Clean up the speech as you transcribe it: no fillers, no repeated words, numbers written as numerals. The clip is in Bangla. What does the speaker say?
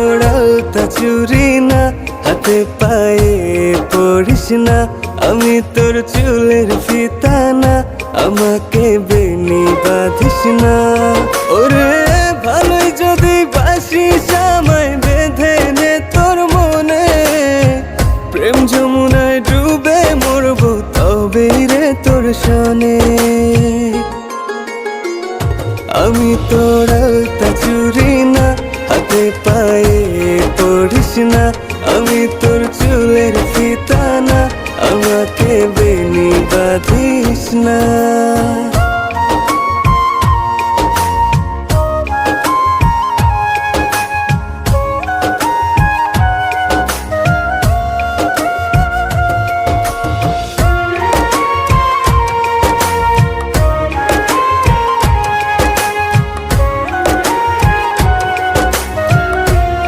ওড়ালতা চুরি না, হাতে পায়ে পড়িস না, আমি তোর চুলের ফিতা না, আমাকে বেনি বাঁধিস না। ওরে ভালোই যদি বাসিস আমায় বেঁধে নে তোর মনে, প্রেম যমুনায় ডুবে মরবো তবেই রে তোর শোনে। আমি তোর আলতা চুরি না, হাতে পায়ে পড়িস না, আমি তোর চুলের ফিতা না, আমাকে বেনি বাঁধিস না।